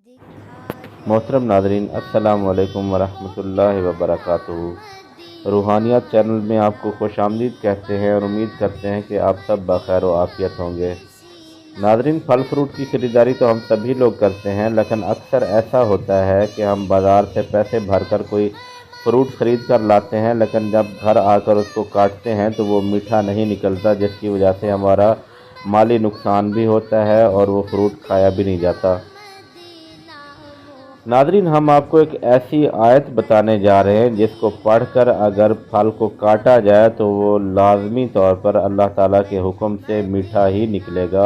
मोहतरम नादरीन, अस्सलाम वालेकुम वरहमतुल्लाहि वबरकातुहू। रूहानियत चैनल में आपको खुशामदीद कहते हैं और उम्मीद करते हैं कि आप सब बखैर व आफियत होंगे। नादरीन, फल फ्रूट की ख़रीदारी तो हम सभी लोग करते हैं, लेकिन अक्सर ऐसा होता है कि हम बाज़ार से पैसे भर कर कोई फ्रूट ख़रीद कर लाते हैं, लेकिन जब घर आकर उसको काटते हैं तो वो मीठा नहीं निकलता, जिसकी वजह से हमारा माली नुकसान भी होता है और वो फ्रूट खाया भी नहीं जाता। नादरीन, हम आपको एक ऐसी आयत बताने जा रहे हैं जिसको पढ़कर अगर फल को काटा जाए तो वो लाजमी तौर पर अल्लाह ताला के हुक्म से मीठा ही निकलेगा।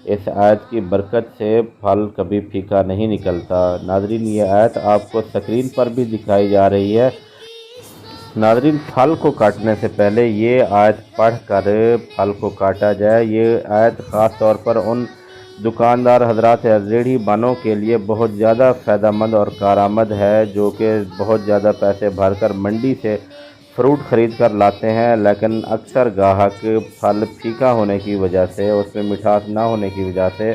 इस आयत की बरकत से फल कभी फीका नहीं निकलता। नादरीन, ये आयत आपको स्क्रीन पर भी दिखाई जा रही है। नादरीन, फल को काटने से पहले ये आयत पढ़कर फल को काटा जाए। ये आयत ख़ास तौर पर उन दुकानदार हजरात या रेहड़ी बानों के लिए बहुत ज़्यादा फ़ायदेमंद और कारआमद है, जो कि बहुत ज़्यादा पैसे भरकर मंडी से फ्रूट ख़रीद कर लाते हैं, लेकिन अक्सर ग्राहक फल फीका होने की वजह से, उसमें मिठास ना होने की वजह से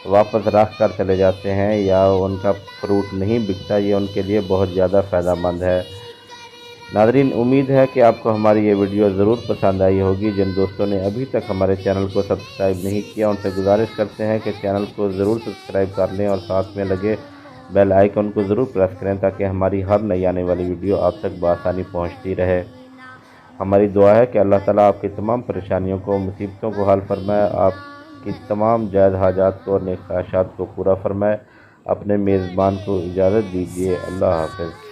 वापस रख कर चले जाते हैं या उनका फ्रूट नहीं बिकता। ये उनके लिए बहुत ज़्यादा फ़ायदेमंद है। नादरीन, उम्मीद है कि आपको हमारी ये वीडियो ज़रूर पसंद आई होगी। जिन दोस्तों ने अभी तक हमारे चैनल को सब्सक्राइब नहीं किया, उनसे गुजारिश करते हैं कि चैनल को ज़रूर सब्सक्राइब कर लें और साथ में लगे बेल आइकन को ज़रूर प्रेस करें, ताकि हमारी हर नई आने वाली वीडियो आप तक बआसानी पहुँचती रहे। हमारी दुआ है कि अल्लाह ताला आपकी तमाम परेशानियों को, मुसीबतों को हल फरमाए, आपकी तमाम जायज़ हाजात को और नेक ख्वाहिशात को पूरा फरमाए। अपने मेज़बान को इजाज़त दीजिए। अल्लाह हाफ़िज़।